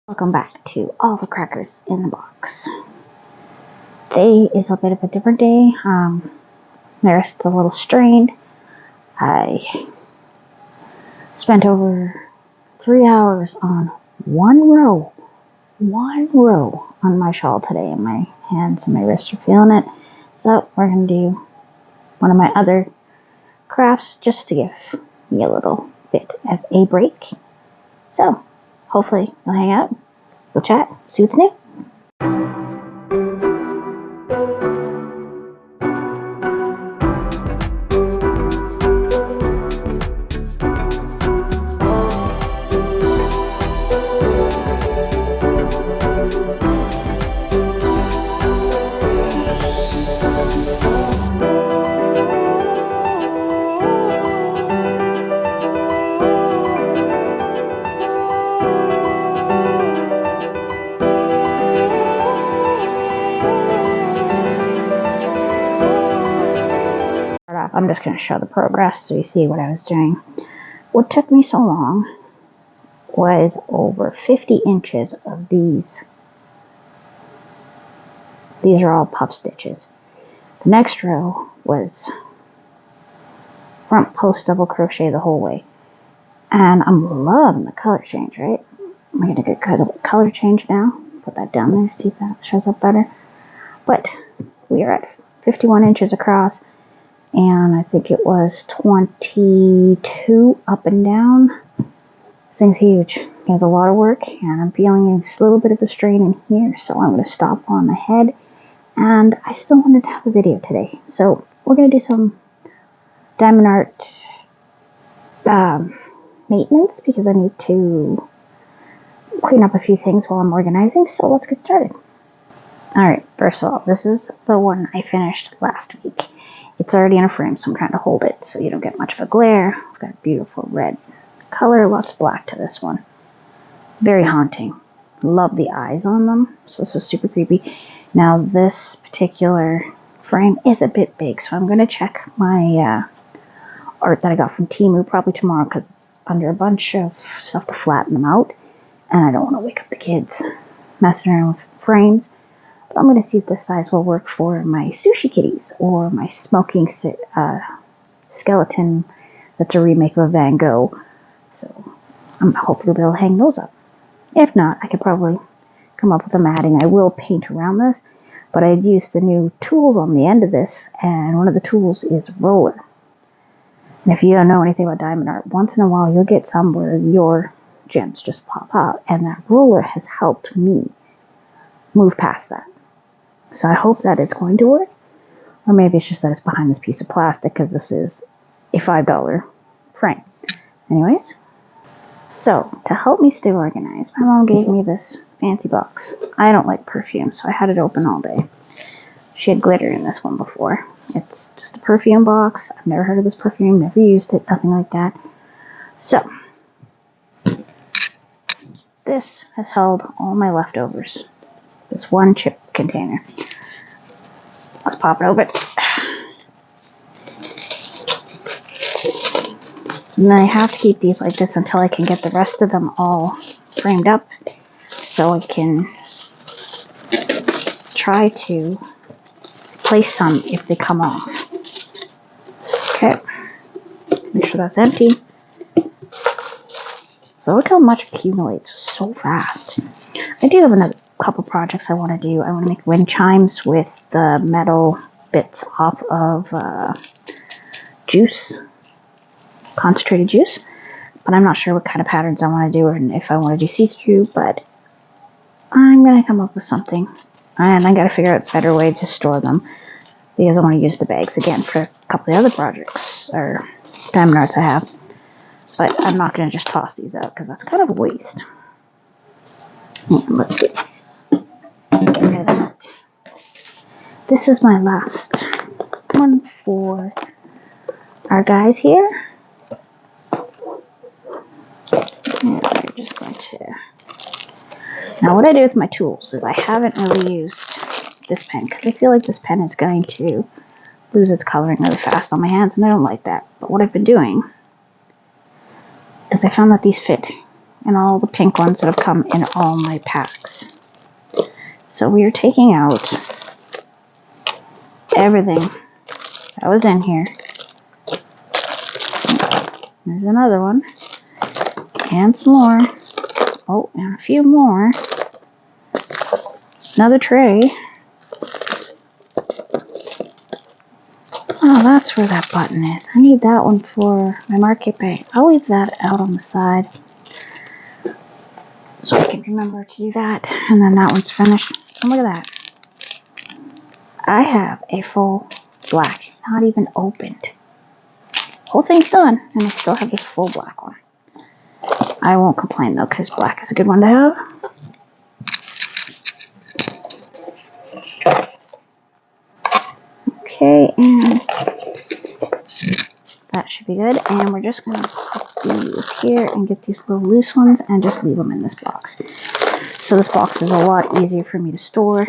Welcome back to all the crackers in the box. Today is a bit of a different day. My wrist's a little strained. I spent over 3 hours on one row on my shawl today, and my hands and my wrists are feeling it. So we're going to do one of my other crafts just to give me a little bit of a break. So hopefully you'll hang out, we'll chat, see what's new. I'm just going to show the progress so you see what I was doing. What took me so long was over 50 inches of these. These are all puff stitches. The next row was front post double crochet the whole way. And I'm loving the color change, right? I'm going to get color change now. Put that down there, see if that shows up better. But we are at 51 inches across. And I think it was 22 up and down. This thing's huge. It has a lot of work, and I'm feeling a little bit of a strain in here, so I'm going to stop on the head. And I still wanted to have a video today, so we're going to do some diamond art maintenance because I need to clean up a few things while I'm organizing, so let's get started. Alright, first of all, this is the one I finished last week. It's already in a frame, so I'm trying to hold it so you don't get much of a glare. I've got a beautiful red color, lots of black to this one. Very haunting. Love the eyes on them, so this is super creepy. Now this particular frame is a bit big, so I'm going to check my art that I got from Temu probably tomorrow because it's under a bunch of stuff to flatten them out. And I don't want to wake up the kids messing around with frames. I'm going to see if this size will work for my sushi kitties or my smoking skeleton that's a remake of a Van Gogh. So I'm hopefully be able to hang those up. If not, I could probably come up with a matting. I will paint around this, but I'd use the new tools on the end of this, and one of the tools is roller. And if you don't know anything about diamond art, once in a while you'll get some where your gems just pop out, and that roller has helped me move past that. So I hope that it's going to work. Or maybe it's just that it's behind this piece of plastic because this is a $5 frame. Anyways, so to help me stay organized, my mom gave me this fancy box. I don't like perfume, so I had it open all day. She had glitter in this one before. It's just a perfume box. I've never heard of this perfume, never used it, nothing like that. So, this has held all my leftovers. This one chip container. Let's pop it open. And then I have to keep these like this until I can get the rest of them all framed up so I can try to place some if they come off. Okay. Make sure that's empty. So look how much accumulates so fast. I do have another couple projects I want to do. I want to make wind chimes with the metal bits off of juice, concentrated juice, but I'm not sure what kind of patterns I want to do and if I want to do see-through, but I'm going to come up with something, and I got to figure out a better way to store them because I want to use the bags again for a couple of other projects or diamond arts I have, but I'm not going to just toss these out because that's kind of a waste. And let's see. Get rid of that. This is my last one for our guys here. And we're just going to... Now what I do with my tools is I haven't really used this pen because I feel like this pen is going to lose its coloring really fast on my hands, and I don't like that. But what I've been doing is I found that these fit and all the pink ones that have come in all my packs. So we are taking out everything that was in here. There's another one. And some more. Oh, and a few more. Another tray. Oh, that's where that button is. I need that one for my market bag. I'll leave that out on the side so I can remember to do that. And then that one's finished. And look at that. I have a full black, not even opened. Whole thing's done, and I still have this full black one. I won't complain though, because black is a good one to have. Okay, and that should be good. And we're just going to put these here and get these little loose ones and just leave them in this box. So this box is a lot easier for me to store.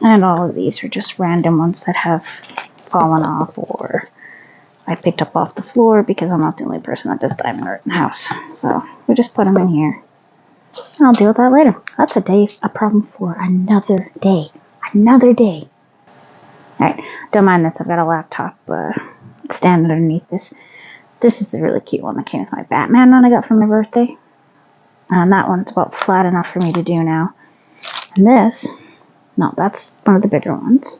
And all of these are just random ones that have fallen off or I picked up off the floor because I'm not the only person that does diamond art in the house. So we just put them in here. I'll deal with that later. That's a problem for another day. Another day. Alright, don't mind this. I've got a laptop stand underneath this. This is the really cute one that came with my Batman one I got for my birthday. And that one's about flat enough for me to do now. And this, no, that's one of the bigger ones.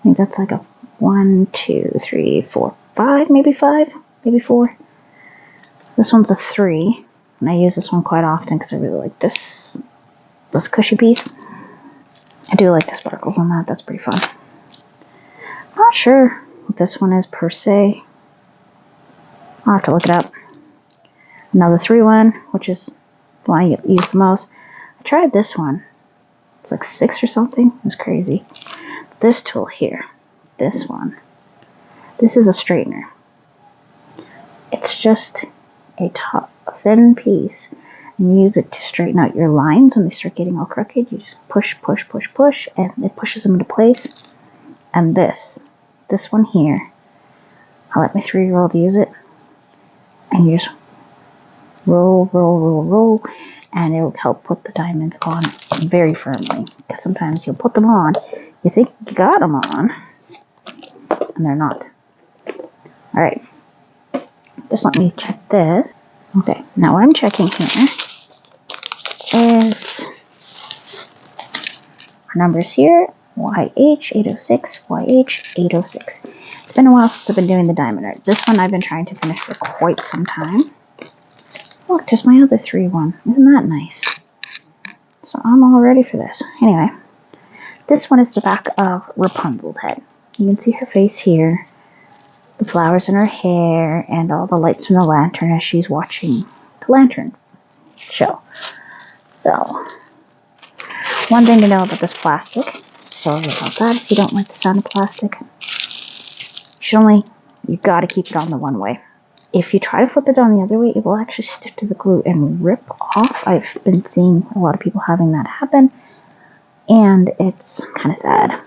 I think that's like a 1, 2, 3, 4, 5, maybe 4. This one's a 3. And I use this one quite often because I really like this cushy piece. I do like the sparkles on that. That's pretty fun. Not sure what this one is per se. I'll have to look it up. Another 3 one, which is the one I use the most. I tried this one. It's like 6 or something. It was crazy. This tool here. This one. This is a straightener. It's just a thin piece. And you use it to straighten out your lines when they start getting all crooked. You just push, push, push, push, and it pushes them into place. And this one here, I'll let my 3-year-old use it. And you just roll, roll, roll, roll, and it'll help put the diamonds on very firmly. Because sometimes you'll put them on, you think you got them on, and they're not. Alright, just let me check this. Okay, now what I'm checking here is our numbers here. YH806, YH806. It's been a while since I've been doing the diamond art. This one I've been trying to finish for quite some time. Look, there's my other 3 one. Isn't that nice? So I'm all ready for this. Anyway, this one is the back of Rapunzel's head. You can see her face here, the flowers in her hair, and all the lights from the lantern as she's watching the lantern show. So, one thing to know about this plastic. Sorry about that if you don't like the sound of plastic. You gotta keep it on the one way. If you try to flip it on the other way, it will actually stick to the glue and rip off. I've been seeing a lot of people having that happen, and it's kind of sad.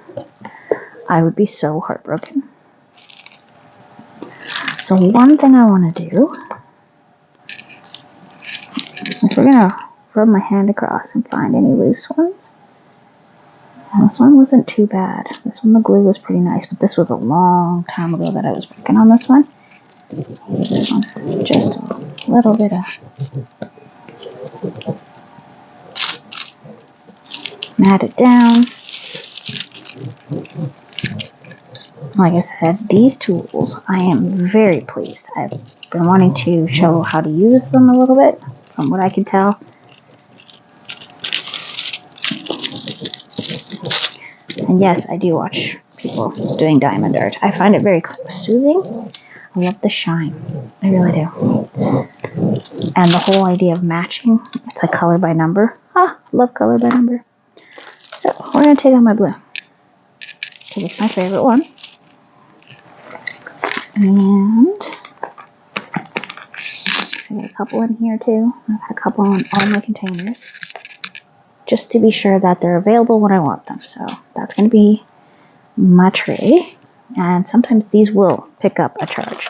I would be so heartbroken. So one thing I want to do is we're gonna rub my hand across and find any loose ones. And this one wasn't too bad. This one, the glue was pretty nice, but this was a long time ago that I was working on this one. Maybe this one, just a little bit of mat it down. Like I said, these tools, I am very pleased. I've been wanting to show how to use them a little bit, from what I can tell. And yes, I do watch people doing diamond art. I find it very soothing. I love the shine. I really do. And the whole idea of matching, it's like color by number. Love color by number. So, we're going to take out my blue. So it's my favorite one. And I got a couple in here too. I've had a couple in all my containers. Just to be sure that they're available when I want them. So that's going to be my tray. and sometimes these will pick up a charge.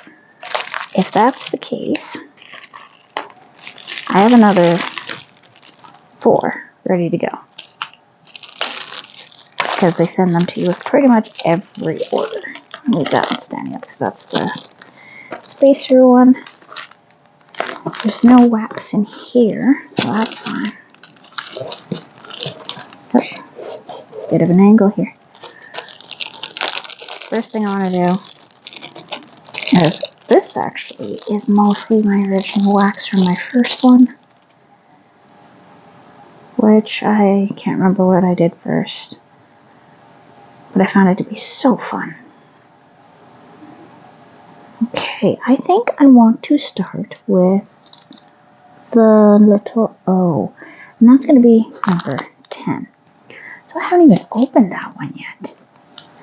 If that's the case, I have another 4 ready to go, because they send them to you with pretty much every order. I'll leave that one standing up because that's the spacer one. There's no wax in here, so that's fine. Oh, bit of an angle here. First thing I want to do is, this actually is mostly my original wax from my first one, which I can't remember what I did first, but I found it to be so fun. Okay, I think I want to start with the little O, and that's going to be number 10. So I haven't even opened that one yet.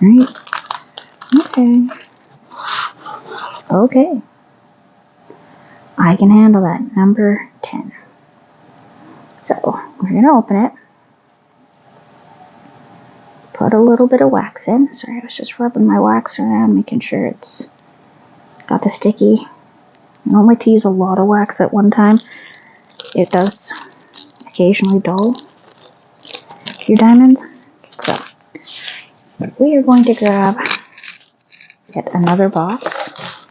Right? Okay. Okay. I can handle that. Number 10. So we're going to open it. Put a little bit of wax in. Sorry, I was just rubbing my wax around, making sure it's got the sticky. I don't like to use a lot of wax at one time. It does occasionally dull your diamonds. So we are going to grab yet another box.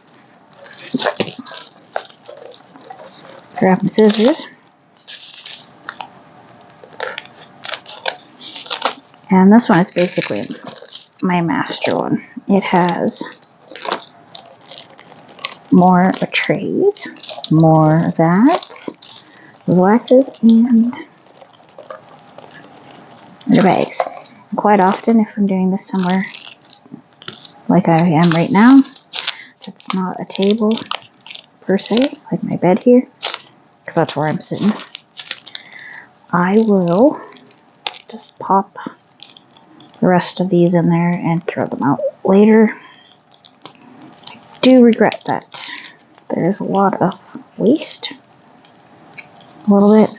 Grab my scissors. And this one is basically my master one. It has more trays, more of that, waxes, and the bags. And quite often, if I'm doing this somewhere like I am right now, that's not a table per se, like my bed here, because that's where I'm sitting, I will just pop the rest of these in there and throw them out later. I do regret that there's a lot of waste, a little bit.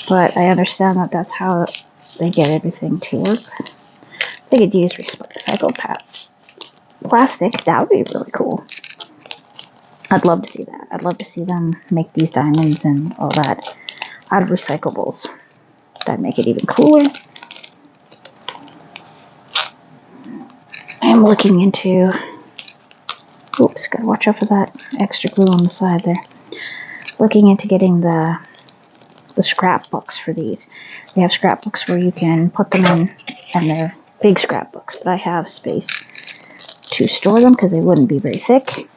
But I understand that that's how they get everything to work. If they could use recycled plastic, that would be really cool. I'd love to see that. I'd love to see them make these diamonds and all that out of recyclables. That'd make it even cooler. I'm looking into... Oops, gotta watch out for that extra glue on the side there. Looking into getting the scrapbooks for these. They have scrapbooks where you can put them in, and they're big scrapbooks, but I have space to store them because they wouldn't be very thick.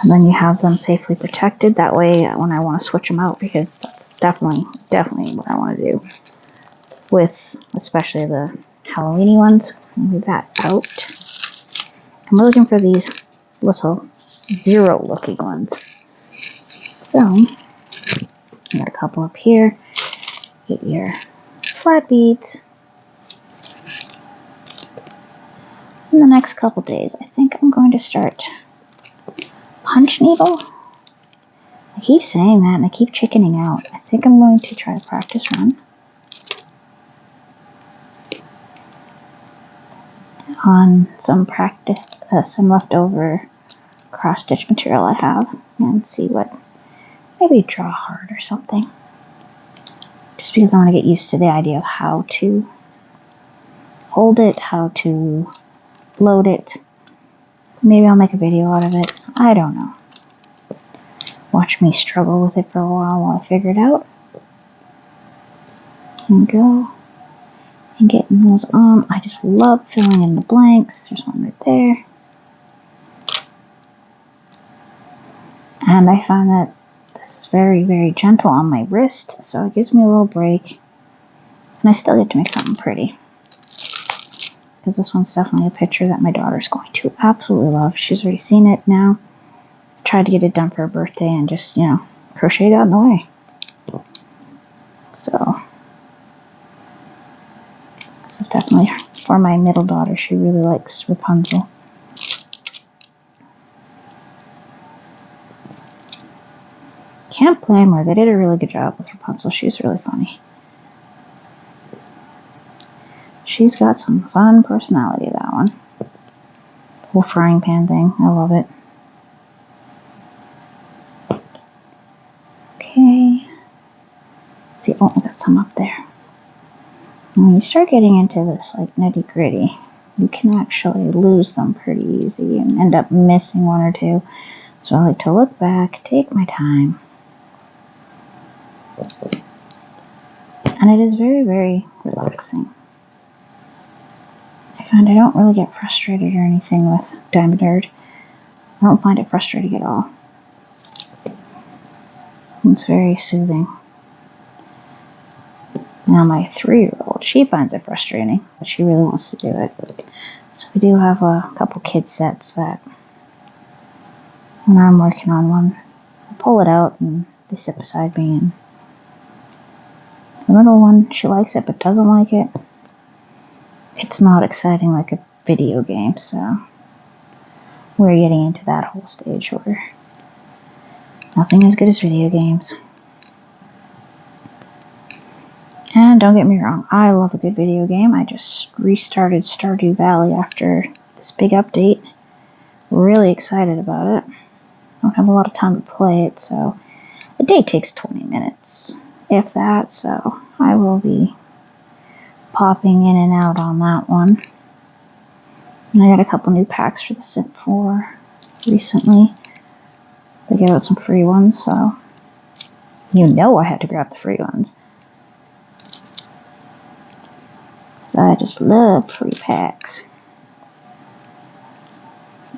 And then you have them safely protected. That way, when I want to switch them out, because that's definitely what I want to do with, especially the Halloweeny ones. Move that out. I'm looking for these little zero-looking ones. So, I got a couple up here. Get your flat beads. In the next couple days, I think I'm going to start punch needle. I keep saying that and I keep chickening out. I think I'm going to try to practice run on some leftover cross stitch material I have, and see what, maybe draw hard or something, just because I want to get used to the idea of how to hold it, how to load it. Maybe I'll make a video out of it. I don't know. Watch me struggle with it for a while I figure it out. And go and getting those on. I just love filling in the blanks. There's one right there. And I found that this is very, very gentle on my wrist, so it gives me a little break. And I still get to make something pretty. Because this one's definitely a picture that my daughter's going to absolutely love. She's already seen it now. Tried to get it done for her birthday and just, crocheted out in the way. So, this is definitely for my middle daughter. She really likes Rapunzel. can't blame her. They did a really good job with Rapunzel. She was really funny. She's got some fun personality, that one. The whole frying pan thing. I love it. Okay. See, oh, I got some up there. And when you start getting into this, like, nitty-gritty, you can actually lose them pretty easy and end up missing one or two. So I like to look back, take my time. And it is very, very relaxing. I find I don't really get frustrated or anything with Diamond Nerd. I don't find it frustrating at all. It's very soothing. Now my 3-year-old, she finds it frustrating, but she really wants to do it. So we do have a couple kid sets that when I'm working on one, I pull it out and they sit beside me. And the little one, she likes it but doesn't like it. It's not exciting like a video game, so we're getting into that whole stage where nothing as good as video games. And don't get me wrong, I love a good video game. I just restarted Stardew Valley after this big update. Really excited about it. I don't have a lot of time to play it, so a day takes 20 minutes, if that, so I will be popping in and out on that one. And I got a couple new packs for the Synth 4 recently. They gave out some free ones, so you know I had to grab the free ones. So I just love free packs.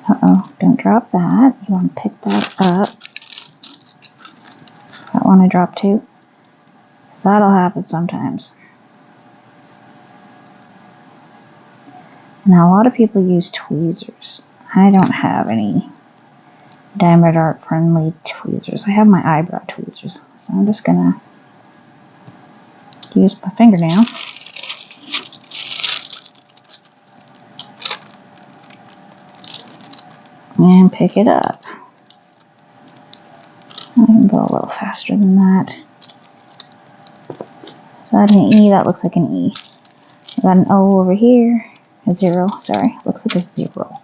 Uh-oh, don't drop that. You want to pick that up. That one I dropped too. So that'll happen sometimes. Now a lot of people use tweezers. I don't have any Diamond Art friendly tweezers. I have my eyebrow tweezers. So I'm just gonna use my fingernail. And pick it up. I can go a little faster than that. So that's an E, that looks like an E. I got an O over here. A 0, sorry. Looks like a 0.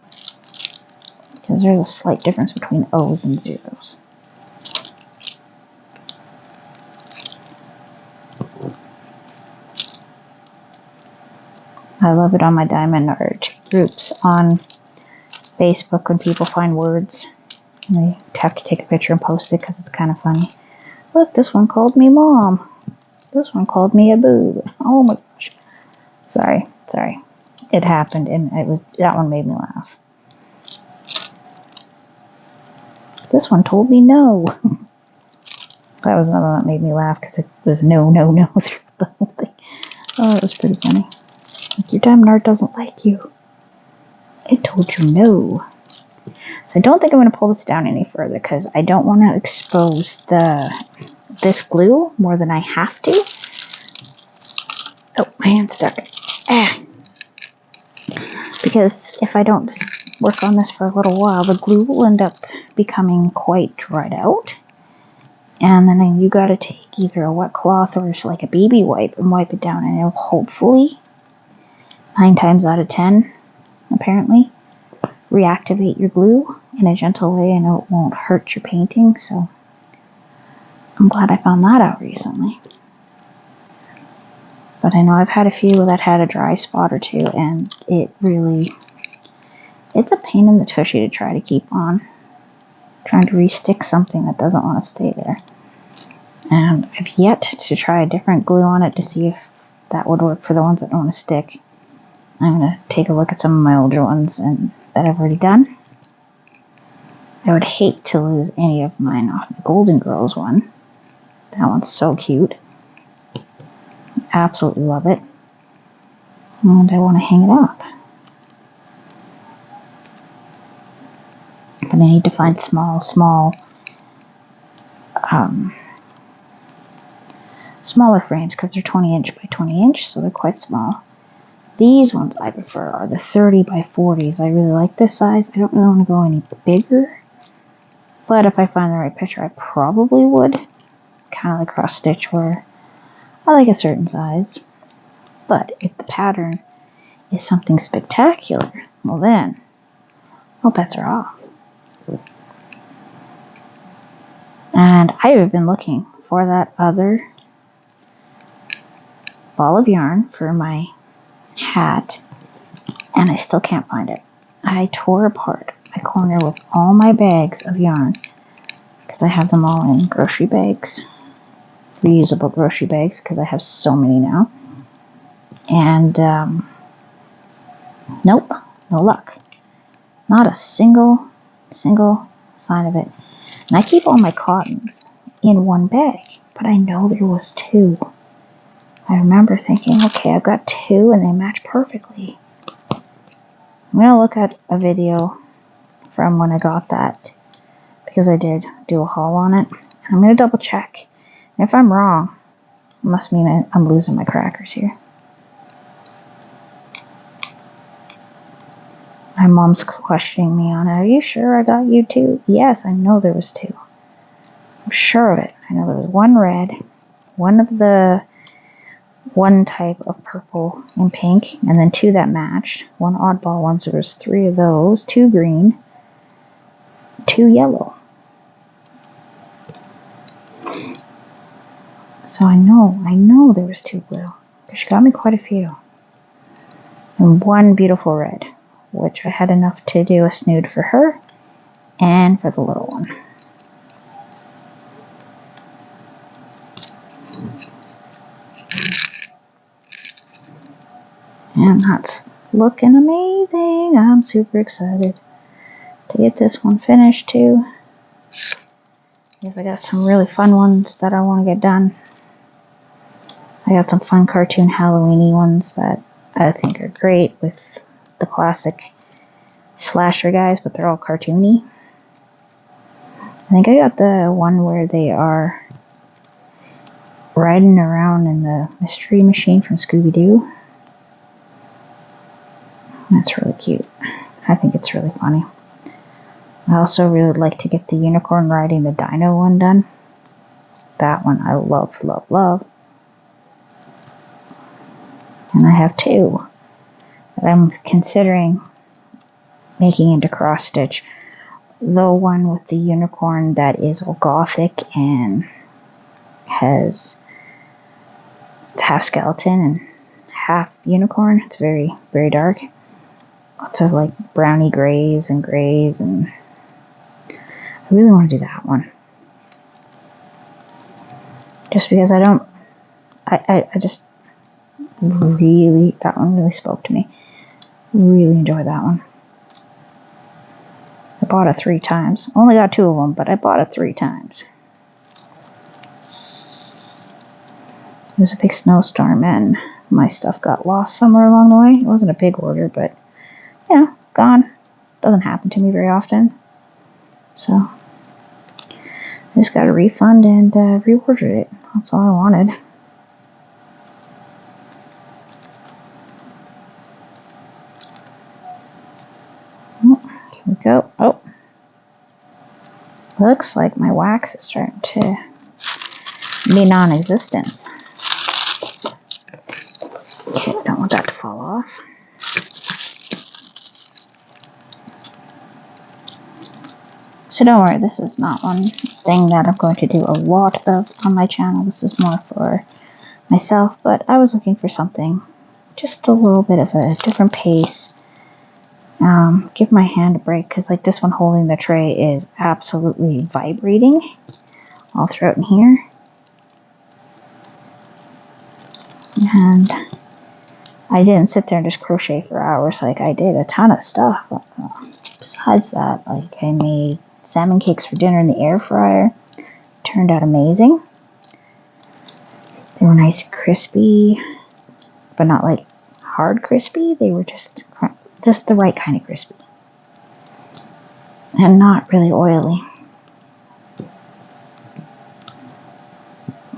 Because there's a slight difference between O's and zeros. I love it on my Diamond Art groups on Facebook when people find words. And they have to take a picture and post it because it's kind of funny. Look, this one called me mom. This one called me a boob. Oh my gosh. Sorry. It happened and that one made me laugh. This one told me no. That was another one that made me laugh because it was no through the whole thing. Oh, it was pretty funny. Like, your Diamond Art doesn't like you. It told you no. So I don't think I'm going to pull this down any further because I don't want to expose this glue more than I have to. Oh, my hand's stuck. Because if I don't work on this for a little while, the glue will end up becoming quite dried out. And then you got to take either a wet cloth or like a baby wipe and wipe it down, and it'll hopefully, 9 times out of 10, apparently, reactivate your glue in a gentle way, and it won't hurt your painting. So I'm glad I found that out recently. But I know I've had a few that had a dry spot or two, and it's a pain in the tushy to try to keep on. Trying to re-stick something that doesn't want to stay there. And I've yet to try a different glue on it to see if that would work for the ones that don't want to stick. I'm going to take a look at some of my older ones that I've already done. I would hate to lose any of mine off the Golden Girls one. That one's so cute. Absolutely love it. And I want to hang it up. But I need to find smaller frames because they're 20 inch by 20 inch, so they're quite small. These ones I prefer are the 30 by 40s. I really like this size. I don't really want to go any bigger. But if I find the right picture, I probably would. Kind of like cross stitch where I like a certain size. But if the pattern is something spectacular, well then, all bets are off. And I have been looking for that other ball of yarn for my hat, and I still can't find it. I tore apart my corner with all my bags of yarn because I have them all in grocery bags, reusable grocery bags, because I have so many now. And nope, no luck. Not a single sign of it. And I keep all my cottons in one bag, but I know there was two. I remember thinking, okay, I've got two and they match perfectly. I'm going to look at a video from when I got that, because I did do a haul on it. I'm going to double check. And if I'm wrong, it must mean I'm losing my crackers here. My mom's questioning me on it. Are you sure I got you two? Yes, I know there was two. I'm sure of it. I know there was one red, one type of purple and pink, and then two that matched. One oddball one, so there was three of those. Two green, two yellow. So I know there was two blue. She got me quite a few. And one beautiful red, which I had enough to do a snood for her and for the little one. And that's looking amazing. I'm super excited to get this one finished too, because I got some really fun ones that I want to get done. I got some fun cartoon Halloween-y ones that I think are great with the classic slasher guys, but they're all cartoony. I think I got the one where they are riding around in the mystery machine from Scooby-Doo. That's really cute. I think it's really funny. I also really would like to get the unicorn riding the dino one done. That one I love, love, love. And I have two that I'm considering making into cross stitch. The one with the unicorn that is all gothic and has half skeleton and half unicorn. It's very, very dark. Lots of like browny grays, and I really want to do that one. Just because I just really, that one really spoke to me. Really enjoyed that one. I bought it 3 times. Only got 2 of them, but I bought it 3 times. It was a big snowstorm and my stuff got lost somewhere along the way. It wasn't a big order, but yeah, gone. Doesn't happen to me very often. So I just got a refund and reordered it. That's all I wanted. Here we go. Oh, looks like my wax is starting to be non-existent. Okay, don't want that to fall off. So don't worry, this is not one thing that I'm going to do a lot of on my channel. This is more for myself, but I was looking for something just a little bit of a different pace. Give my hand a break, because like this one holding the tray is absolutely vibrating all throughout in here. And I didn't sit there and just crochet for hours. Like, I did a ton of stuff. Besides that, like, I made salmon cakes for dinner in the air fryer. Turned out amazing. They were nice and crispy, but not like hard crispy. They were just the right kind of crispy. And not really oily.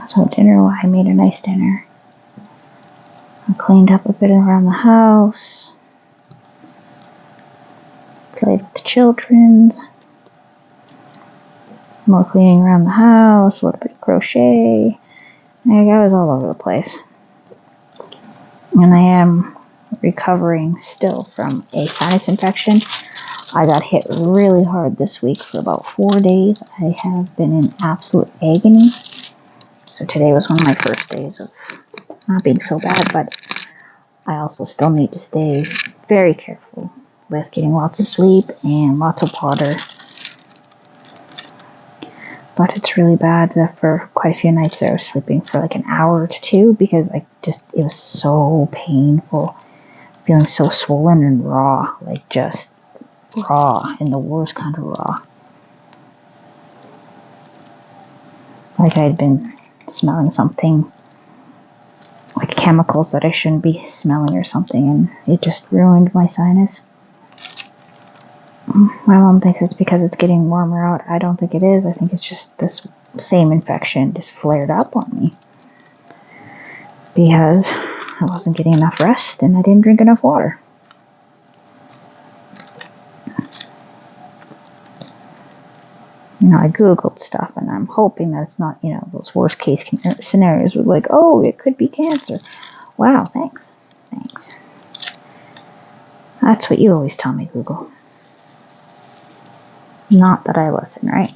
So dinner, I made a nice dinner. I cleaned up a bit around the house. Played with the children. more cleaning around the house, a little bit of crochet. I was all over the place. And I am recovering still from a sinus infection. I got hit really hard this week for about 4 days. I have been in absolute agony. So today was one of my first days of not being so bad, but I also still need to stay very careful with getting lots of sleep and lots of water. But it's really bad that for quite a few nights I was sleeping for like an hour to 2 because it was so painful. Feeling so swollen and raw, like just raw, in the worst kind of raw. Like I had been smelling something, like chemicals that I shouldn't be smelling or something, and it just ruined my sinus. My mom thinks it's because it's getting warmer out. I don't think it is. I think it's just this same infection just flared up on me because I wasn't getting enough rest and I didn't drink enough water. I Googled stuff and I'm hoping that it's not, those worst case scenarios with like, oh, it could be cancer. Wow, thanks. That's what you always tell me, Google. Not that I listen, right?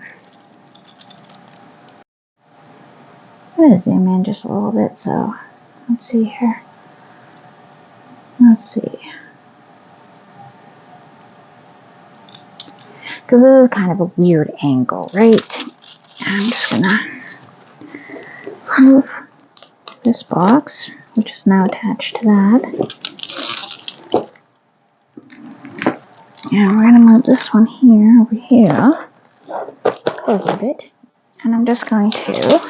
I'm going to zoom in just a little bit, so let's see here. Let's see. Because this is kind of a weird angle, right? I'm just going to move this box, which is now attached to that. And we're going to move this one here, over here, close a bit, and I'm just going to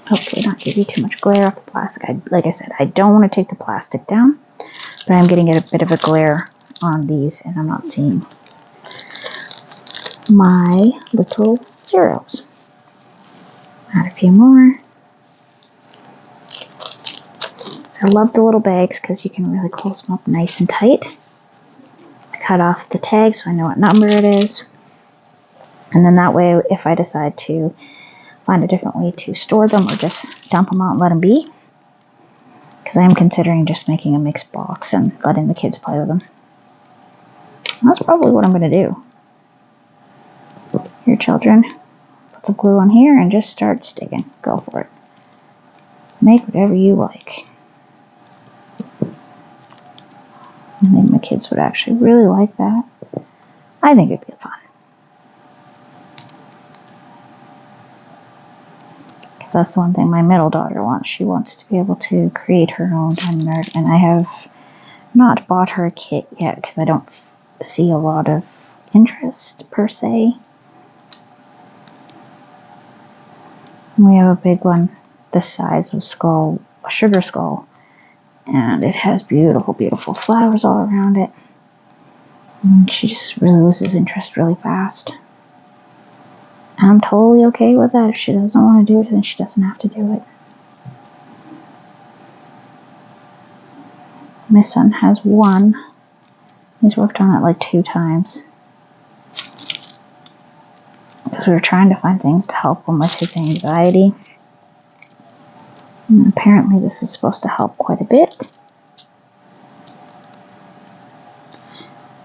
hopefully not give you too much glare off the plastic. Like I said, I don't want to take the plastic down, but I'm getting a bit of a glare on these, and I'm not seeing my little zeros. Add a few more. I love the little bags because you can really close them up nice and tight. I cut off the tag so I know what number it is. And then that way, if I decide to find a different way to store them or just dump them out and let them be, because I am considering just making a mixed box and letting the kids play with them. That's probably what I'm going to do. Here, children, put some glue on here and just start sticking. Go for it. Make whatever you like. I think my kids would actually really like that. I think it'd be fun. Because that's the one thing my middle daughter wants. She wants to be able to create her own diamond art. And I have not bought her a kit yet because I don't see a lot of interest per se. We have a big one this size of skull, a sugar skull. And it has beautiful, beautiful flowers all around it. And she just really loses interest really fast. And I'm totally okay with that. If she doesn't want to do it, then she doesn't have to do it. My son has one. He's worked on it like 2 times. Because we were trying to find things to help him with his anxiety. And apparently this is supposed to help quite a bit.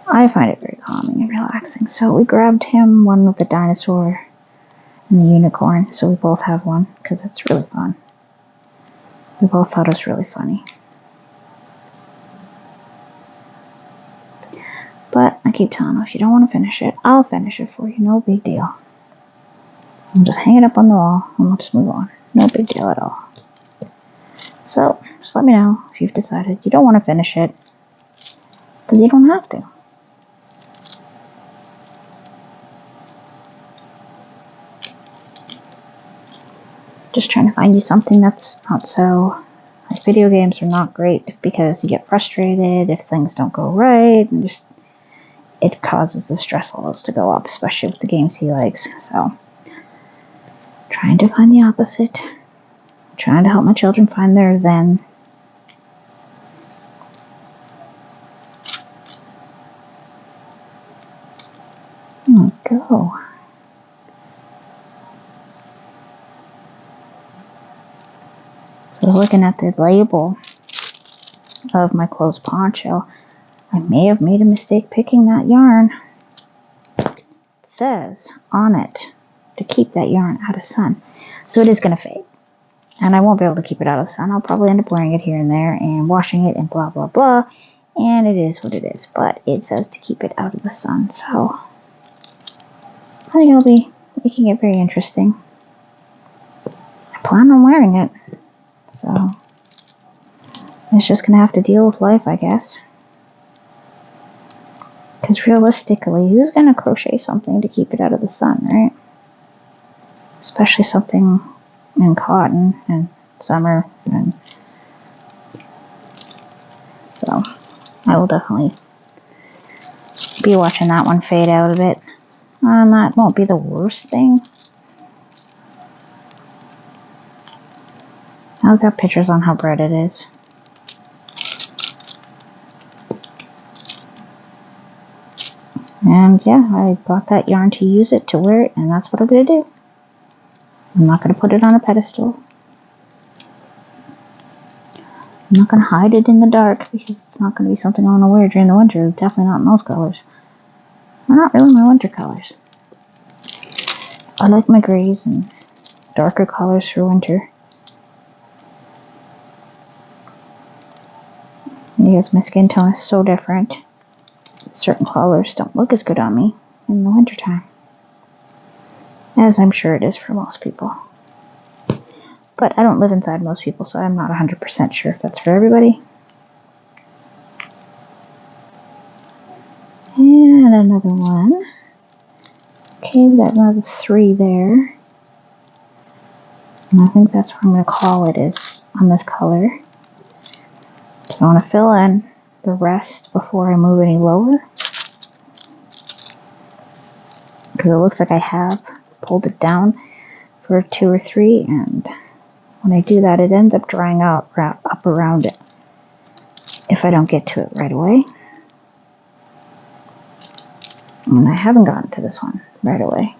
I find it very calming and relaxing. So we grabbed him one with the dinosaur and the unicorn. So we both have one because it's really fun. We both thought it was really funny. But I keep telling him, if you don't want to finish it, I'll finish it for you. No big deal. I'll just hang it up on the wall and we'll just move on. No big deal at all. So, just let me know if you've decided you don't want to finish it. Because you don't have to. Just trying to find you something that's not so... Like, video games are not great because you get frustrated if things don't go right. And just... It causes the stress levels to go up, especially with the games he likes. So, trying to find the opposite. Trying to help my children find their zen. So looking at the label of my clothes poncho, I may have made a mistake picking that yarn. It says on it to keep that yarn out of sun. So it is going to fade. And I won't be able to keep it out of the sun. I'll probably end up wearing it here and there and washing it and blah, blah, blah. And it is what it is. But it says to keep it out of the sun. So I think I'll be making it very interesting. I plan on wearing it. So it's just going to have to deal with life, I guess. Because realistically, who's going to crochet something to keep it out of the sun, right? Especially something in cotton and summer. And so I will definitely be watching that one fade out a bit. And that won't be the worst thing. I've got pictures on how bright it is. And yeah, I got that yarn to use it, to wear it, and that's what I'm going to do. I'm not going to put it on a pedestal. I'm not going to hide it in the dark because it's not going to be something I want to wear during the winter. Definitely not in those colors. They're not really my winter colors. I like my grays and darker colors for winter. Because my skin tone is so different. Certain colors don't look as good on me in the wintertime. As I'm sure it is for most people. But I don't live inside most people, so I'm not 100% sure if that's for everybody. And another one. Okay, we got another 3 there. And I think that's what I'm going to call it, is on this color. So I want to fill in the rest before I move any lower. Because it looks like I have pulled it down for 2 or 3, and when I do that, it ends up drying out up around it if I don't get to it right away. And I haven't gotten to this one right away.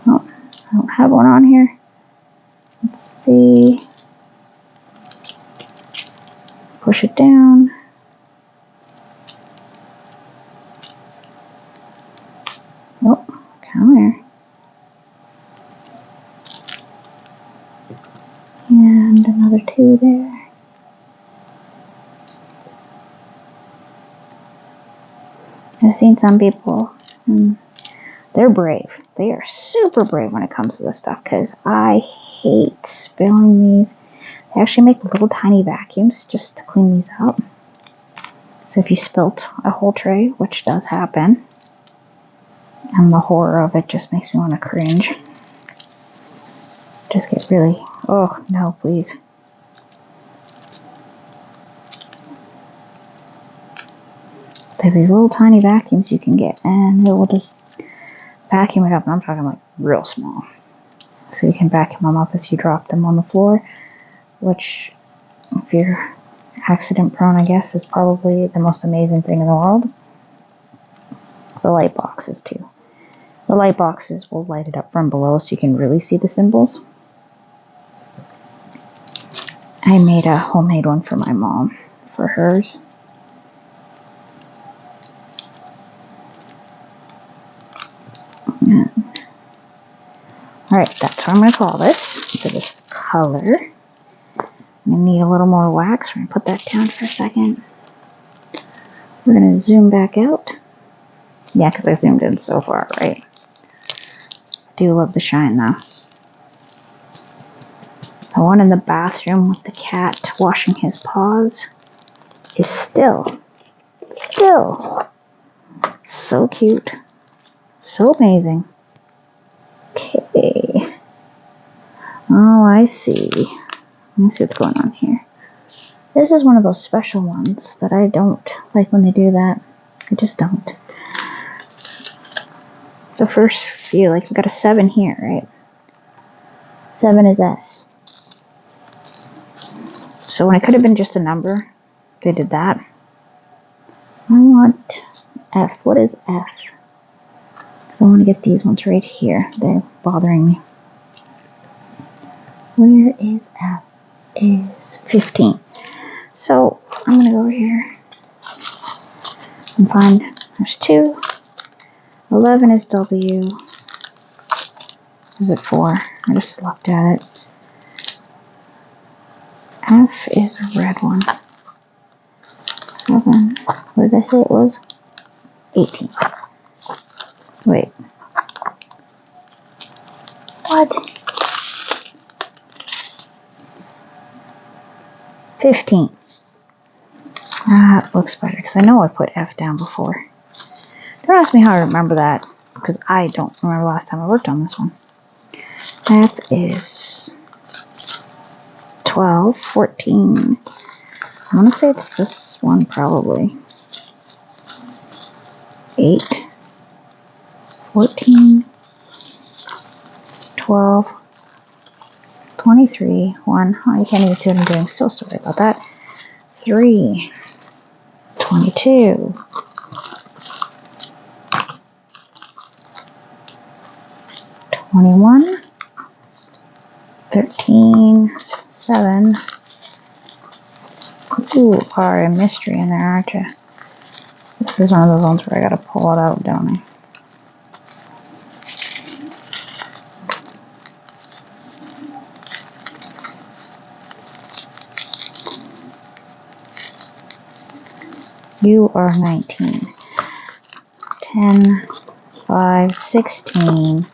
Oh, I don't have one on here. Let's see. Push it down. Oh, come here. And another 2 there. I've seen some people, and they're brave. They are super brave when it comes to this stuff, because I hate spilling these. They actually make little tiny vacuums just to clean these up. So if you spilt a whole tray, which does happen, and the horror of it just makes me want to cringe. Just get really, oh no, please. They have these little tiny vacuums you can get, and it will just vacuum it up. And I'm talking like real small. So you can vacuum them up if you drop them on the floor, which, if you're accident prone, I guess, is probably the most amazing thing in the world. The light boxes too. The light boxes will light it up from below so you can really see the symbols. I made a homemade one for my mom, for hers. Alright, that's what I'm going to call this, for this color. I'm going to need a little more wax. We're going to put that down for a second. We're going to zoom back out. Yeah, because I zoomed in so far, right? I do love the shine, though. The one in the bathroom with the cat washing his paws is still so cute. So amazing. Okay. Oh, I see. Let me see what's going on here. This is one of those special ones that I don't like when they do that. I just don't. The first few, like we've got a 7 here, right? 7 is S. So when it could have been just a number, they did that. I want F. What is F? Because I want to get these ones right here. They're bothering me. Where is F? Is 15. So I'm going to go over here and find there's 2. 11 is W. Is it 4? I just looked at it. F is a red one. 7. What did I say it was? 18. Wait. What? 15. That looks better because I know I put F down before. Don't ask me how I remember that because I don't remember last time I worked on this one. F is 12, 14. I want to say it's this one probably. 8, 14, 12, 23, 1. Oh, you can't even see what I'm doing. So sorry about that. 3, 22, 21, 13, 7. Ooh, are a mystery in there, aren't you? This is one of those ones where I gotta pull it out, don't I? You are 19. 10, 5, 16,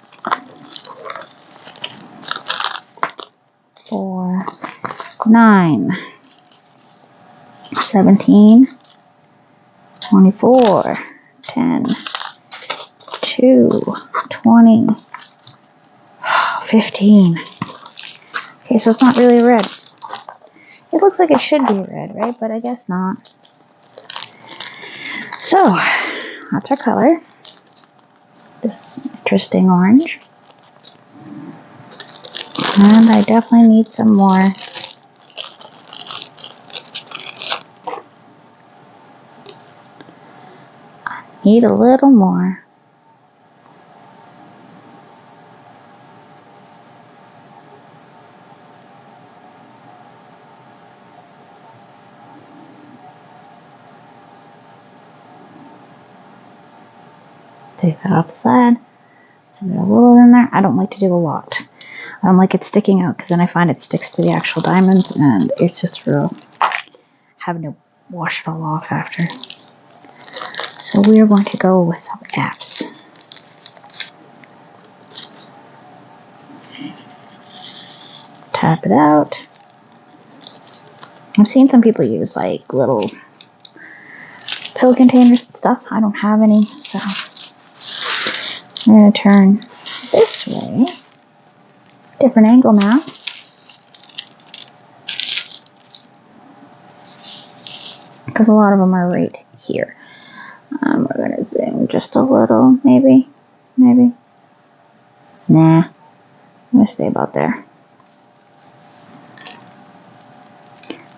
4, 9, 17, 24, 10, 2, 20, 15. Okay, so it's not really red. It looks like it should be red, right? But I guess not. So, that's our color. This interesting orange. And I definitely need some more. I need a little more. Take that off the side. So there's a little in there. I don't like to do a lot. I don't like it sticking out because then I find it sticks to the actual diamonds and it's just real having to wash it all off after. So we are going to go with some F's. Tap it out. I've seen some people use like little pill containers and stuff. I don't have any, so I'm going to turn this way. Different angle now. Because a lot of them are right here. We're going to zoom just a little, maybe. Nah, I'm going to stay about there.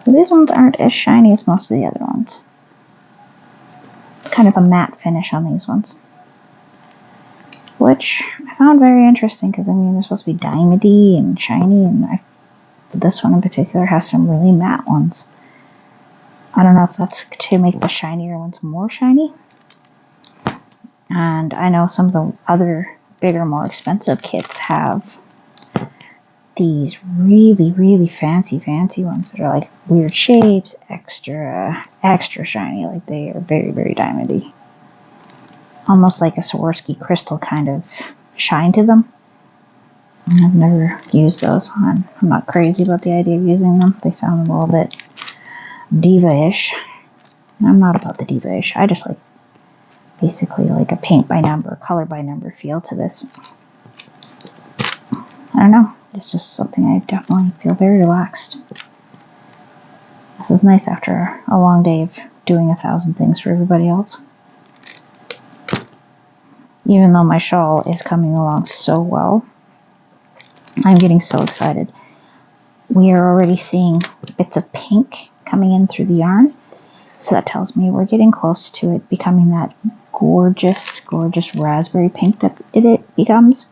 Well, these ones aren't as shiny as most of the other ones. It's kind of a matte finish on these ones. Which I found very interesting because, I mean, they're supposed to be diamondy and shiny, and this one in particular has some really matte ones. I don't know if that's to make the shinier ones more shiny. And I know some of the other bigger, more expensive kits have these really, really fancy ones that are like weird shapes, extra shiny. Like they are very, very diamondy. Almost like a Swarovski crystal kind of shine to them. I've never used those. I'm not crazy about the idea of using them. They sound a little bit diva-ish. I'm not about the diva-ish. I just like basically like a paint by number, color by number feel to this. I don't know. It's just something I definitely feel very relaxed. This is nice after a long day of doing 1,000 things for everybody else. Even though my shawl is coming along so well, I'm getting so excited. We are already seeing bits of pink coming in through the yarn. So that tells me we're getting close to it becoming that gorgeous, gorgeous raspberry pink that it becomes.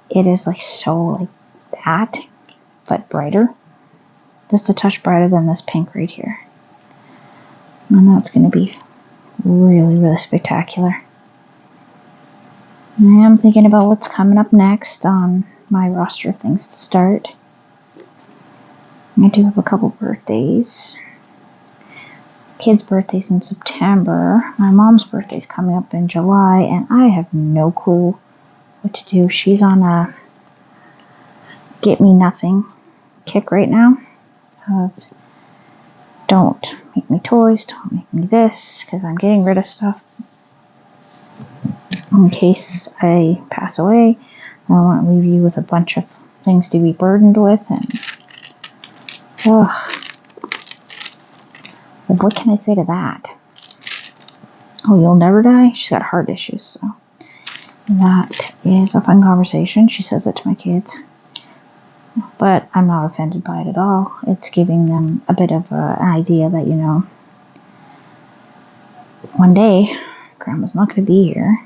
It is like so like that, but brighter. Just a touch brighter than this pink right here. I know it's going to be really, really spectacular. I am thinking about what's coming up next on my roster of things to start. I do have a couple birthdays. Kids' birthdays in September. My mom's birthday's coming up in July, and I have no clue what to do. She's on a get me nothing kick right now. Don't make me toys, don't make me this, because I'm getting rid of stuff in case I pass away. I don't want to leave you with a bunch of things to be burdened with, and what can I say to that? Oh, you'll never die? She's got heart issues, so that is a fun conversation. She says it to my kids. But I'm not offended by it at all. It's giving them a bit of an idea that, you know, one day Grandma's not going to be here.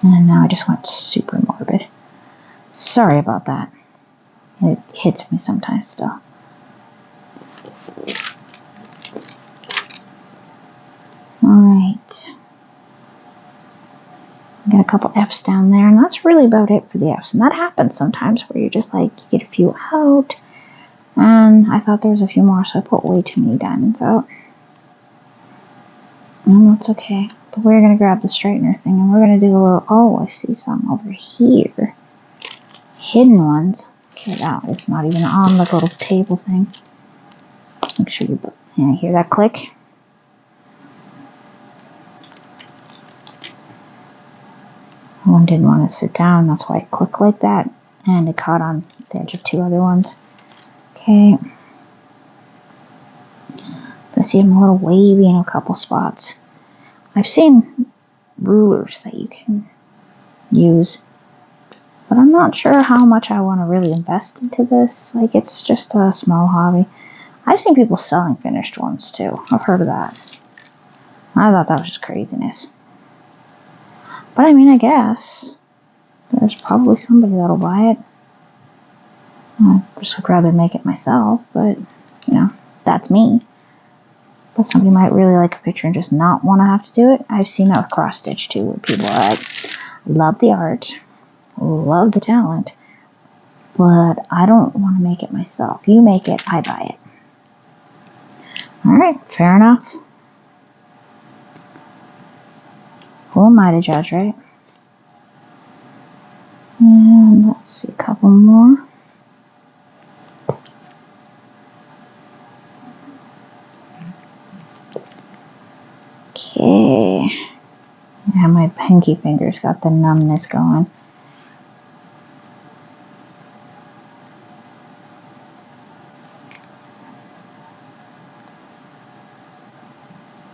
And now I just went super morbid. Sorry about that. It hits me sometimes still. Alright. Got a couple F's down there, and that's really about it for the F's. And that happens sometimes where you're just like, you get a few out, and I thought there was a few more, so I put way too many diamonds out. And that's okay. But we're going to grab the straightener thing, and we're going to do a little, oh, I see some over here. Hidden ones. Okay, that is not even on the little table thing. Make sure you hear that click. One didn't want to sit down, that's why it clicked like that, and it caught on the edge of two other ones. Okay. I see them a little wavy in a couple spots. I've seen rulers that you can use, but I'm not sure how much I want to really invest into this. Like, it's just a small hobby. I've seen people selling finished ones too. I've heard of that. I thought that was just craziness. But I mean, I guess there's probably somebody that'll buy it. I just would rather make it myself, but, you know, that's me. But somebody might really like a picture and just not want to have to do it. I've seen that with cross stitch too, where people are like, love the art, love the talent, but I don't want to make it myself. You make it, I buy it. Alright, fair enough. Who am I to judge, right? And let's see, a couple more. Okay. Yeah, my pinky fingers got the numbness going.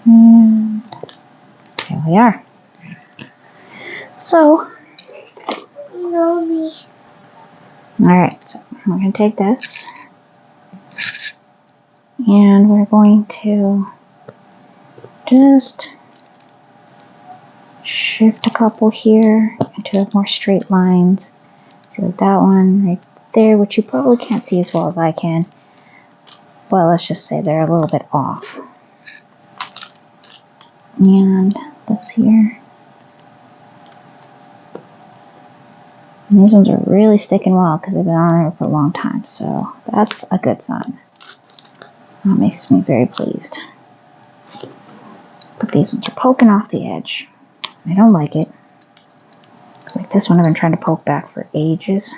And there we are. So, alright, so we're going to take this, and we're going to just shift a couple here into more straight lines. So like that one right there, which you probably can't see as well as I can. Well, let's just say they're a little bit off. And this here. And these ones are really sticking well because they've been on there for a long time. So that's a good sign. That makes me very pleased. But these ones are poking off the edge. I don't like it. It's like this one I've been trying to poke back for ages.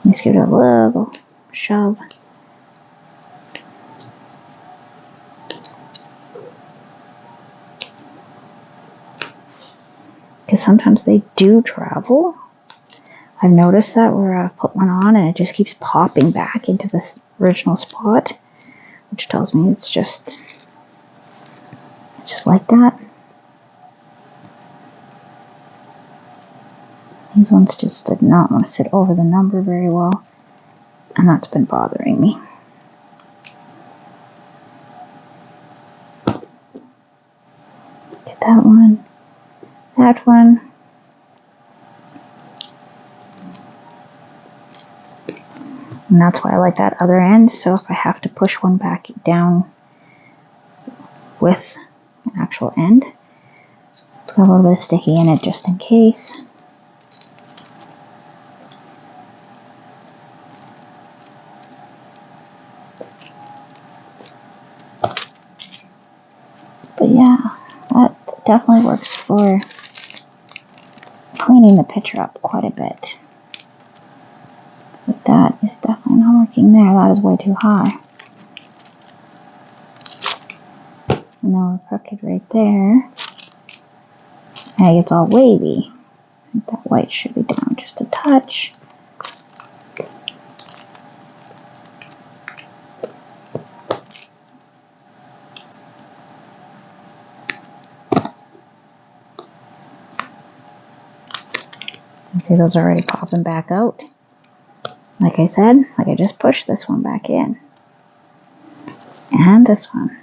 Just give it a little shove. Because sometimes they do travel. I've noticed that where I put one on and it just keeps popping back into this original spot, which tells me it's just like that. These ones just did not want to sit over the number very well, and that's been bothering me. Get that one, that one. And that's why I like that other end. So if I have to push one back down with an actual end, it's got a little bit of sticky in it just in case. But yeah, that definitely works for cleaning the picture up quite a bit. So that is definitely not working there. That is way too high. And now we're crooked right there. And it gets all wavy. I think that white should be down just a touch. See, those are already popping back out. Like I said, like I just pushed this one back in. And this one.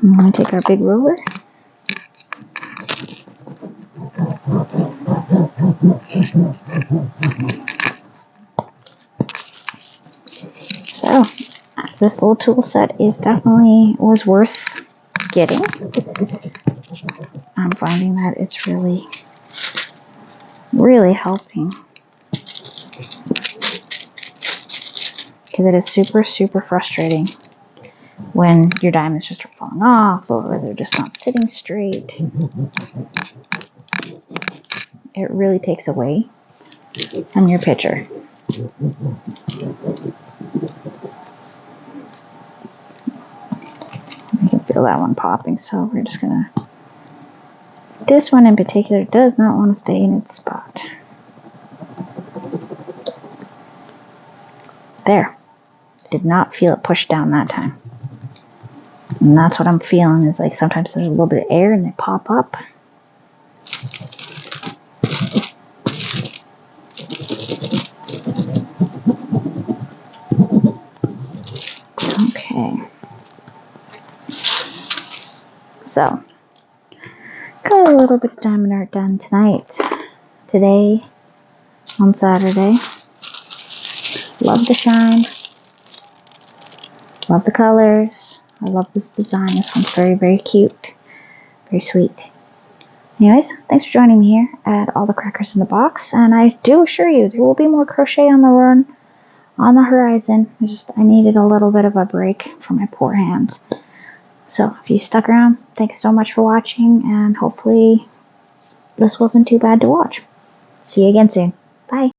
I'm going to take our big ruler. So, this little tool set is definitely was worth getting. I'm finding that it's really helping. Because it is super frustrating when your diamonds just are falling off or they're just not sitting straight. It really takes away from your picture. I can feel that one popping, so we're just gonna... This one in particular does not want to stay in its spot. There. Did not feel it pushed down that time. And that's what I'm feeling, is like sometimes there's a little bit of air and they pop up. Okay. So, got a little bit of diamond art done tonight. Today, on Saturday. Love the shine. Love the colors. I love this design. This one's very cute. Very sweet. Anyways, thanks for joining me here at All the Crackers in the Box. And I do assure you, there will be more crochet on the run, on the horizon. I needed a little bit of a break for my poor hands. So if you stuck around, thanks so much for watching. And hopefully this wasn't too bad to watch. See you again soon. Bye.